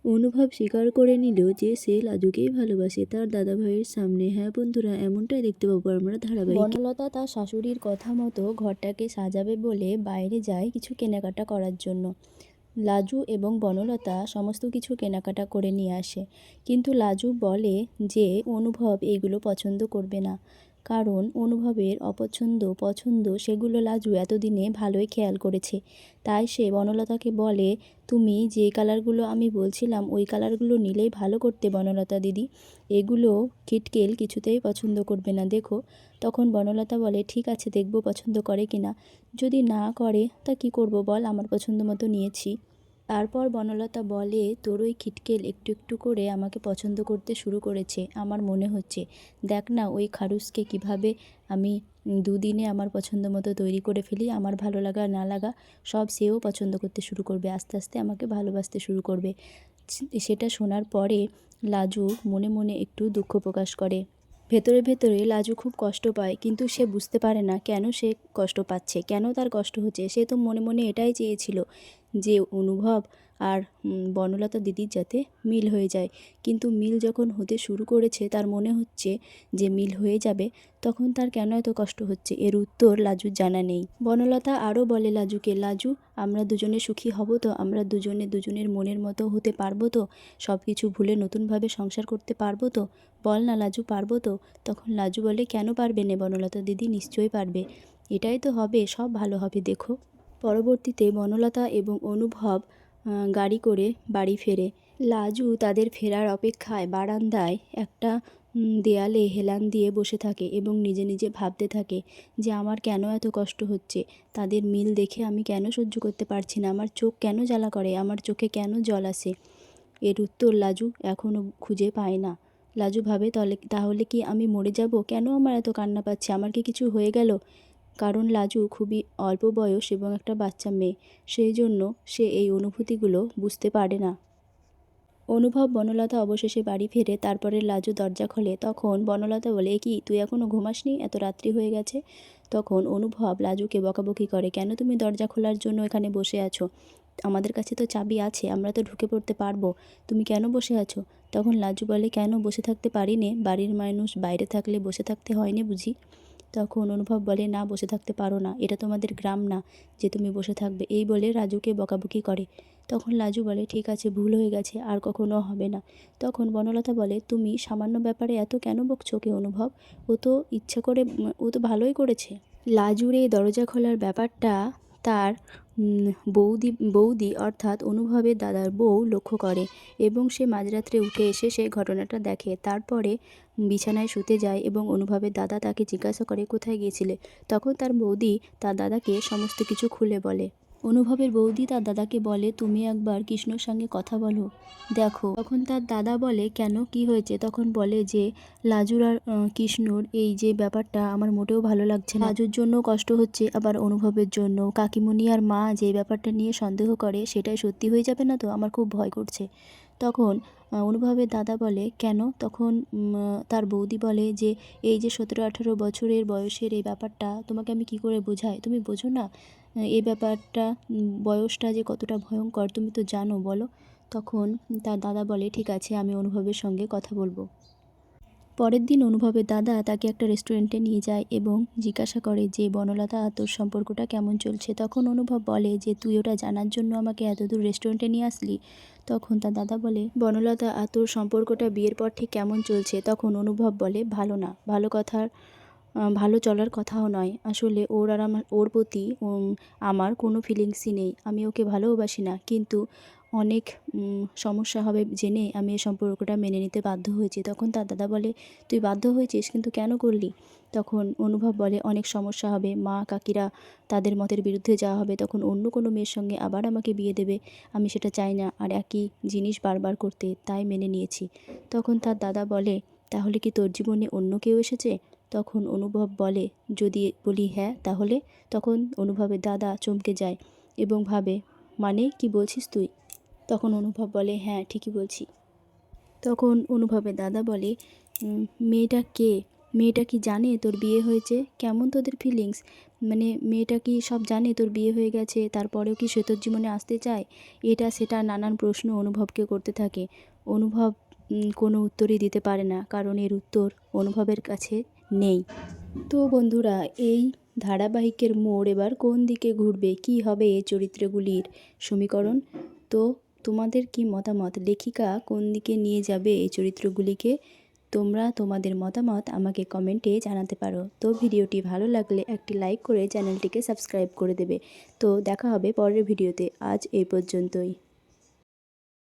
অনুভব স্বীকার করে নিল যে সে লাজুকেই ভালোবাসে তার দাদাভাইয়ের সামনে। হ্যাঁ বন্ধুরা, এমনটাই দেখতে পাবো আমরা ধারাবাহিক। বনলতা তার শাশুড়ির কথা মতো ঘরটাকে সাজাবে বলে বাইরে যায় কিছু কেনাকাটা করার জন্য। লাজু এবং বনলতা সমস্ত কিছু কেনাকাটা করে নিয়ে আসে, কিন্তু লাজু বলে যে অনুভব এইগুলো পছন্দ করবে না, কারণ অনুভবের অপছন্দ পছন্দ সেগুলো লাজু এতদিনে ভালোই খেয়াল করেছে। তাই সে বনলতাকে বলে, তুমি যে কালারগুলো আমি বলছিলাম ওই কালারগুলো নিলেই ভালো করতে বনলতা দিদি, এগুলো খিটকেল কিছুতেই পছন্দ করবে না দেখো। তখন বনলতা বলে, ঠিক আছে, দেখবো পছন্দ করে কিনা, যদি না করে তা কি করব বল, আমার পছন্দ মতো নিয়েছি। তারপর বনলতা বলে, তোর ওই খিটকেল একটু একটু করে আমাকে পছন্দ করতে শুরু করেছে আমার মনে হচ্ছে। দেখ না ওই খারুসকে কিভাবে আমি দুদিনে আমার পছন্দ মতো তৈরি করে ফেলি, আমার ভালো লাগা না লাগা সব সেও পছন্দ করতে শুরু করবে, আস্তে আস্তে আমাকে ভালোবাসতে শুরু করবে। সেটা শোনার পরে লাজু মনে মনে একটু দুঃখ প্রকাশ করে। ভেতরে ভেতরে লাজু খুব কষ্ট পায়, কিন্তু সে বুঝতে পারে না কেন সে কষ্ট পাচ্ছে, কেন তার কষ্ট হচ্ছে। সে তো মনে মনে এটাই চেয়েছিল যে অনুভব আর বনলতা দিদির যাতে মিল হয়ে যায়, কিন্তু মিল যখন হতে শুরু করেছে তার মনে হচ্ছে যে মিল হয়ে যাবে, তখন তার কেন এত কষ্ট হচ্ছে এর উত্তর লাজুর জানা নেই। বনলতা আরও বলে লাজুকে, লাজু আমরা দুজনে সুখী হব তো, আমরা দুজনে দুজনের মনের মতো হতে পারবো তো, সব কিছু ভুলে নতুনভাবে সংসার করতে পারবো তো, বল না লাজু পারবো তো। তখন লাজু বলে, কেন পারবে না বনলতা দিদি, নিশ্চয়ই পারবে, এটাই তো হবে, সব ভালো হবে দেখো। পরবর্তীতে বনলতা এবং অনুভব গাড়ি করে বাড়ি ফেরে। লাজু তাদের ফেরার অপেক্ষায় বারান্দায় একটা দেয়ালে হেলান দিয়ে বসে থাকে এবং নিজে নিজে ভাবতে থাকে যে আমার কেন এত কষ্ট হচ্ছে, তাদের মিল দেখে আমি কেন সহ্য করতে পারছি না, আমার চোখ কেন জ্বালা করে, আমার চোখে কেন জল আসে। এর উত্তর লাজু এখনও খুঁজে পায় না। লাজু ভাবে, তাহলে কি আমি মরে যাব, কেন আমার এত কান্না পাচ্ছে, আমার কি কিছু হয়ে গেল। কারণ লাজু খুবই অল্প বয়স এবং একটা বাচ্চা মেয়ে, সেই জন্য সে এই অনুভূতিগুলো বুঝতে পারে না। অনুভব বনলতা অবশেষে বাড়ি ফেরে, তারপরে লাজু দরজা খোলে। তখন বনলতা বলে, এ কি তুই এখনও ঘুমাসনি, এত রাত্রি হয়ে গেছে। তখন অনুভব লাজুকে বকাবকি করে, কেন তুমি দরজা খোলার জন্য এখানে বসে আছো, আমাদের কাছে তো চাবি আছে, আমরা তো ঢুকে পড়তে পারবো, তুমি কেন বসে আছো। তখন লাজু বলে, কেন বসে থাকতে পারি নে, বাড়ির মানুষ বাইরে থাকলে বসে থাকতে হয় না বুঝি। তখন অনুভব বলে, না বসে থাকতে পারো না, এটা তোমাদের গ্রাম না যে তুমি বসে থাকবে, এই বলে রাজুকে বকাবকি করে। তখন লাজু বলে, ঠিক আছে ভুল হয়ে গেছে, আর কখনো হবে না। তখন বনলতা বলে, তুমি সামান্য ব্যাপারে এত কেন বকছো ওকে অনুভব, ও তো ইচ্ছা করে, ও তো ভালোই করেছে। লাজুর এই দরজা খোলার ব্যাপারটা তার বৌদি অর্থাৎ অনুভবের দাদার বউ লক্ষ্য করে এবং সে মাঝরাত্রে উঠে এসে সেই ঘটনাটা দেখে। তারপরে বিছানায় শুতে যায় এবং অনুভবের দাদা তাকে জিজ্ঞাসা করে, কোথায় গিয়েছিলে। তখন তার বৌদি তার দাদাকে সমস্ত কিছু খুলে বলে। অনুভবের বৌদি তার দাদাকে বলে, তুমি একবার কৃষ্ণর সঙ্গে কথা বলো দেখো। তখন তার দাদা বলে, কেন কি হয়েছে। তখন বলে যে লাজুর আর কৃষ্ণর এই যে ব্যাপারটা আমার মোটেও ভালো লাগছে না, লাজুর জন্য কষ্ট হচ্ছে, আবার অনুভবের জন্য। কাকিমণি আর মা যে ব্যাপারটা নিয়ে সন্দেহ করে সেটাই সত্যি হয়ে যাবে না তো, আমার খুব ভয় করছে। তখন অনুভবের দাদা বলে, কেন। তখন তার বৌদি বলে যে এই যে 17-18 বছরের বয়সের এই ব্যাপারটা তোমাকে আমি কি করে বোঝাই, তুমি বোঝো না এই ব্যাপারটা, বয়সটা যে কতটা ভয়ঙ্কর তুমি তো জানো, বলো। তখন তার দাদা বলে, ঠিক আছে আমি অনুভবের সঙ্গে কথা বলবো। পরের দিন অনুভবের দাদা তাকে একটা রেস্টুরেন্টে নিয়ে যায় এবং জিজ্ঞাসা করে যে বনলতা আর তোর সম্পর্কটা কেমন চলছে। তখন অনুভব বলে যে তুই ওটা জানার জন্য আমাকে এতদূর রেস্টুরেন্টে নিয়ে আসলি। তখন তার দাদা বলে, বনলতা আর তোর সম্পর্কটা বিয়ের পর ঠিক কেমন চলছে। তখন অনুভব বলে, ভালো না, ভালো চলার কথাও নয়, আসলে ওর আর ওর প্রতি আমার কোনো ফিলিংসই নেই, আমি ওকে ভালোবাসি না, কিন্তু অনেক সমস্যা হবে জেনে আমি এই সম্পর্কটা মেনে নিতে বাধ্য হয়েছি। তখন তার দাদা বলে, তুই বাধ্য হয়েছিস, কিন্তু কেন করলি। তখন অনুভব বলে, অনেক সমস্যা হবে, মা কাকিরা তাদের মতের বিরুদ্ধে যাওয়া হবে, তখন অন্য কোনো মেয়ের সঙ্গে আবার আমাকে বিয়ে দেবে, আমি সেটা চাই না, আর একই জিনিস বারবার করতে, তাই মেনে নিয়েছি। তখন তার দাদা বলে, তাহলে কি তোর জীবনে অন্য কেউ এসেছে। তখন অনুভব বলে, যদি বলি হ্যাঁ তাহলে। তখন অনুভবের দাদা চমকে যায় এবং ভাবে, মানে কি বলছিস তুই। তখন অনুভব বলে, হ্যাঁ ঠিকই বলছি। তখন অনুভবের দাদা বলে, মেয়েটা কে। মেয়েটা কি জানে তোর বিয়ে হয়েছে? কেমন তোদের ফিলিংস? মানে মেয়েটা কি সব জানে তোর বিয়ে হয়ে গেছে, তারপরেও কি সে তোর জীবনে আসতে চায়? এটা সেটা নানান প্রশ্ন অনুভবকে করতে থাকে। অনুভব কোনো উত্তরই দিতে পারে না, কারণ এর উত্তর অনুভবের কাছে নেই। তো বন্ধুরা, এই ধারাবাহিকের মোড় এবার কোন দিকে ঘুরবে, কি হবে এই চরিত্রগুলির সমীকরণ? তো তোমাদের কি মতামত? লেখিকা কোন দিকে নিয়ে যাবে এই চরিত্রগুলিকে? তোমরা তোমাদের মতামত আমাকে কমেন্টে জানাতে পারো। তো ভিডিওটি ভালো লাগলে একটি লাইক করে চ্যানেলটিকে সাবস্ক্রাইব করে দেবে। তো দেখা হবে পরের ভিডিওতে। আজ এই পর্যন্তই।